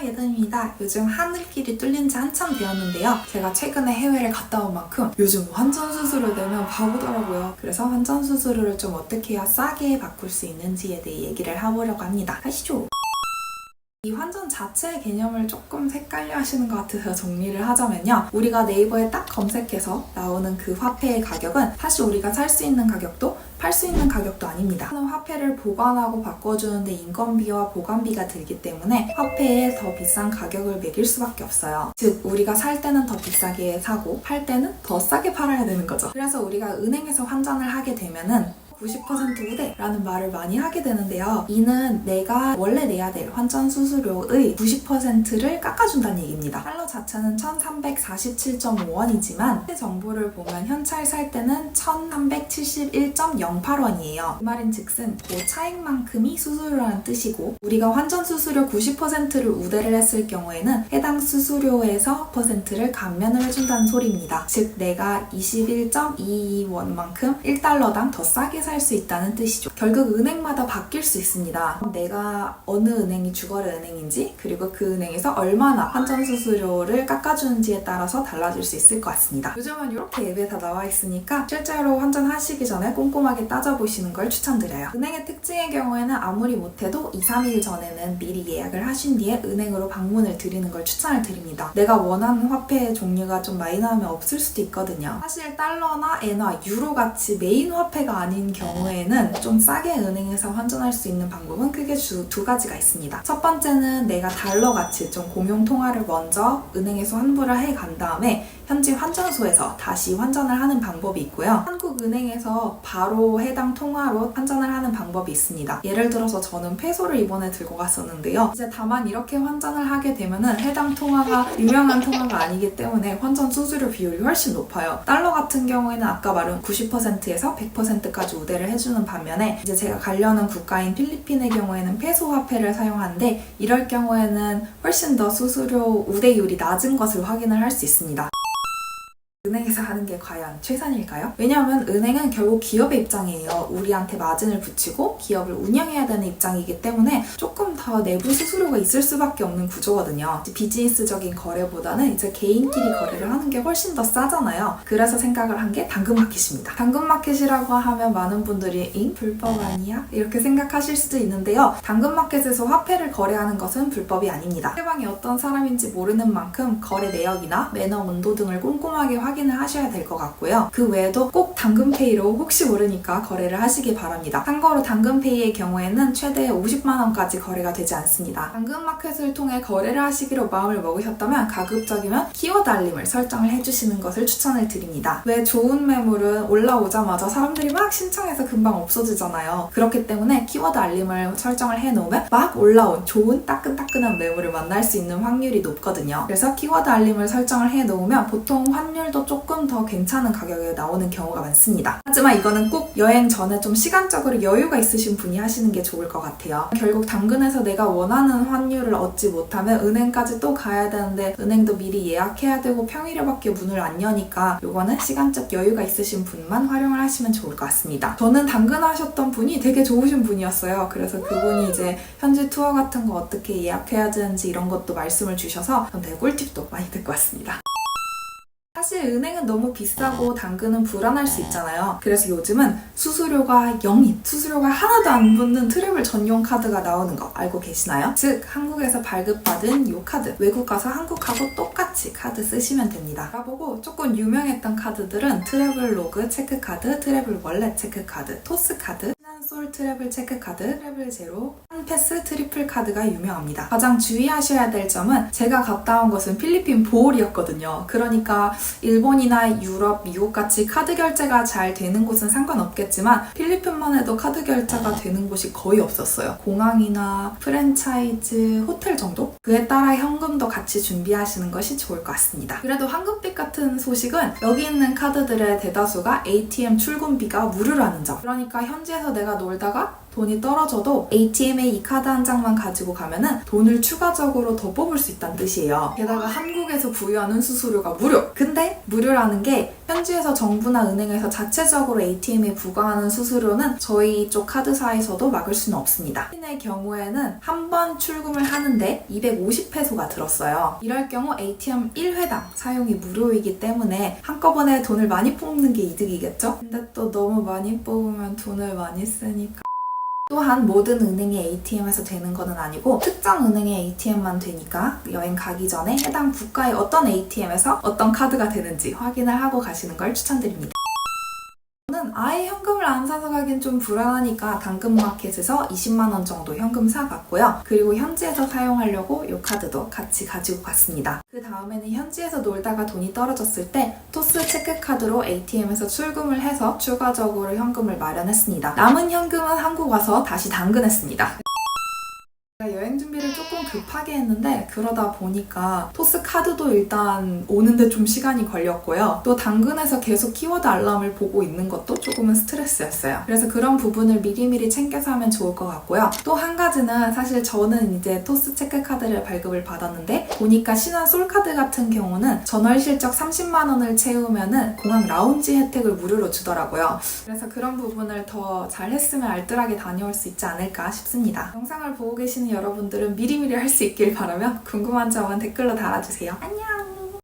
예담입니다. 요즘 하늘길이 뚫린 지 한참 되었는데요. 제가 최근에 해외를 갔다 온 만큼 요즘 환전 수수료 내면 바보더라고요. 그래서 환전 수수료를 좀 어떻게 해야 싸게 바꿀 수 있는지에 대해 얘기를 해보려고 합니다. 가시죠! 이 환전 자체의 개념을 조금 헷갈려 하시는 것 같아서 정리를 하자면요. 우리가 네이버에 딱 검색해서 나오는 그 화폐의 가격은 사실 우리가 살 수 있는 가격도 팔 수 있는 가격도 아닙니다. 화폐를 보관하고 바꿔주는데 인건비와 보관비가 들기 때문에 화폐에 더 비싼 가격을 매길 수밖에 없어요. 즉 우리가 살 때는 더 비싸게 사고 팔 때는 더 싸게 팔아야 되는 거죠. 그래서 우리가 은행에서 환전을 하게 되면은 90% 우대라는 말을 많이 하게 되는데요. 이는 내가 원래 내야 될 환전 수수료의 90%를 깎아준다는 얘기입니다. 달러 자체는 1347.5원이지만 새 정보를 보면 현찰 살 때는 1371.08원이에요. 그 말인 즉슨 그 차액만큼이 수수료라는 뜻이고 우리가 환전 수수료 90%를 우대를 했을 경우에는 해당 수수료에서 %를 감면을 해준다는 소리입니다. 즉 내가 21.22원만큼 1달러당 더 싸게 살 수 있다는 뜻이죠. 결국 은행마다 바뀔 수 있습니다. 내가 어느 은행이 주거래 은행인지 그리고 그 은행에서 얼마나 환전 수수료를 깎아주는지에 따라서 달라질 수 있을 것 같습니다. 요즘은 이렇게 앱에 다 나와 있으니까 실제로 환전하시기 전에 꼼꼼하게 따져보시는 걸 추천드려요. 은행의 특징의 경우에는 아무리 못해도 2, 3일 전에는 미리 예약을 하신 뒤에 은행으로 방문을 드리는 걸 추천을 드립니다. 내가 원하는 화폐의 종류가 좀 많이 나오면 없을 수도 있거든요. 사실 달러나 엔화, 유로 같이 메인 화폐가 아닌 경우에는 좀 싸게 은행에서 환전할 수 있는 방법은 크게 두 가지가 있습니다. 첫 번째는 내가 달러같이 좀 공용 통화를 먼저 은행에서 환불을 해간 다음에 현지 환전소에서 다시 환전을 하는 방법이 있고요. 한국은행에서 바로 해당 통화로 환전을 하는 방법이 있습니다. 예를 들어서 저는 페소를 이번에 들고 갔었는데요. 이제 다만 이렇게 환전을 하게 되면은 해당 통화가 유명한 통화가 아니기 때문에 환전 수수료 비율이 훨씬 높아요. 달러 같은 경우에는 아까 말한 90%에서 100%까지 우대를 해주는 반면에 이제 제가 가려는 국가인 필리핀의 경우에는 페소 화폐를 사용하는데 이럴 경우에는 훨씬 더 수수료 우대율이 낮은 것을 확인을 할 수 있습니다. 은행에서 하는 게 과연 최선일까요? 왜냐하면 은행은 결국 기업의 입장이에요. 우리한테 마진을 붙이고 기업을 운영해야 되는 입장이기 때문에 조금 더 내부 수수료가 있을 수밖에 없는 구조거든요. 비즈니스적인 거래보다는 이제 개인끼리 거래를 하는 게 훨씬 더 싸잖아요. 그래서 생각을 한 게 당근마켓입니다. 당근마켓이라고 하면 많은 분들이 잉? 불법 아니야? 이렇게 생각하실 수도 있는데요. 당근마켓에서 화폐를 거래하는 것은 불법이 아닙니다. 상대방이 어떤 사람인지 모르는 만큼 거래 내역이나 매너 온도 등을 꼼꼼하게 확인을 하셔야 될 것 같고요. 그 외에도 꼭 당근페이로 혹시 모르니까 거래를 하시기 바랍니다. 참고로 당근페이의 경우에는 최대 50만원까지 거래가 되지 않습니다. 당근마켓을 통해 거래를 하시기로 마음을 먹으셨다면 가급적이면 키워드 알림을 설정을 해주시는 것을 추천을 드립니다. 왜 좋은 매물은 올라오자마자 사람들이 막 신청해서 금방 없어지잖아요. 그렇기 때문에 키워드 알림을 설정을 해놓으면 막 올라온 좋은 따끈따끈한 매물을 만날 수 있는 확률이 높거든요. 그래서 키워드 알림을 설정을 해놓으면 보통 환율도 조금 더 괜찮은 가격에 나오는 경우가 많습니다. 하지만 이거는 꼭 여행 전에 좀 시간적으로 여유가 있으신 분이 하시는 게 좋을 것 같아요. 결국 당근에서 내가 원하는 환율을 얻지 못하면 은행까지 또 가야 되는데 은행도 미리 예약해야 되고 평일에밖에 문을 안 여니까 이거는 시간적 여유가 있으신 분만 활용을 하시면 좋을 것 같습니다. 저는 당근 하셨던 분이 되게 좋으신 분이었어요. 그래서 그분이 이제 현지 투어 같은 거 어떻게 예약해야 되는지 이런 것도 말씀을 주셔서 전 되게 꿀팁도 많이 듣고 왔습니다. 사실 은행은 너무 비싸고 당근은 불안할 수 있잖아요. 그래서 요즘은 수수료가 0인, 수수료가 하나도 안 붙는 트래블 전용 카드가 나오는 거 알고 계시나요? 즉 한국에서 발급받은 이 카드, 외국 가서 한국하고 똑같이 카드 쓰시면 됩니다. 알아보고 조금 유명했던 카드들은 트래블 로그 체크카드, 트래블 월렛 체크카드, 토스카드, 솔 트래블 체크카드, 트래블 제로, 한패스 트리플 카드가 유명합니다. 가장 주의하셔야 될 점은 제가 갔다 온 곳은 필리핀 보홀이었거든요. 그러니까 일본이나 유럽, 미국 같이 카드 결제가 잘 되는 곳은 상관없겠지만 필리핀만 해도 카드 결제가 되는 곳이 거의 없었어요. 공항이나 프랜차이즈, 호텔 정도? 그에 따라 현금도 같이 준비하시는 것이 좋을 것 같습니다. 그래도 황금빛 같은 소식은 여기 있는 카드들의 대다수가 ATM 출금비가 무료라는 점. 그러니까 현지에서 내가 놀다가 돈이 떨어져도 ATM에 이 카드 한 장만 가지고 가면은 돈을 추가적으로 더 뽑을 수 있다는 뜻이에요. 게다가 한국에서 부여하는 수수료가 무료! 근데 무료라는 게 현지에서 정부나 은행에서 자체적으로 ATM에 부과하는 수수료는 저희 쪽 카드사에서도 막을 수는 없습니다. 의 경우에는 한 번 출금을 하는데 250페소가 들었어요. 이럴 경우 ATM 1회당 사용이 무료이기 때문에 한꺼번에 돈을 많이 뽑는 게 이득이겠죠? 근데 또 너무 많이 뽑으면 돈을 많이 쓰니까. 또한 모든 은행의 ATM에서 되는 것은 아니고 특정 은행의 ATM만 되니까 여행 가기 전에 해당 국가의 어떤 ATM에서 어떤 카드가 되는지 확인을 하고 가시는 걸 추천드립니다. 저는 아예 현금을 안 사서 가긴 좀 불안하니까 당근마켓에서 20만원 정도 현금 사갔고요. 그리고 현지에서 사용하려고 이 카드도 같이 가지고 갔습니다. 그 다음에는 현지에서 놀다가 돈이 떨어졌을 때 토스 체크카드로 ATM에서 출금을 해서 추가적으로 현금을 마련했습니다. 남은 현금은 한국 와서 다시 당근했습니다. 여행 준비를 조금 급하게 했는데 그러다 보니까 토스 카드도 일단 오는데 좀 시간이 걸렸고요. 또 당근에서 계속 키워드 알람을 보고 있는 것도 조금은 스트레스였어요. 그래서 그런 부분을 미리미리 챙겨서 하면 좋을 것 같고요. 또 한 가지는 사실 저는 이제 토스 체크카드를 발급을 받았는데 보니까 신한 솔카드 같은 경우는 전월 실적 30만 원을 채우면은 공항 라운지 혜택을 무료로 주더라고요. 그래서 그런 부분을 더 잘 했으면 알뜰하게 다녀올 수 있지 않을까 싶습니다. 영상을 보고 계시는 여러분들은 미리미리 할 수 있길 바라며 궁금한 점은 댓글로 달아주세요. 안녕!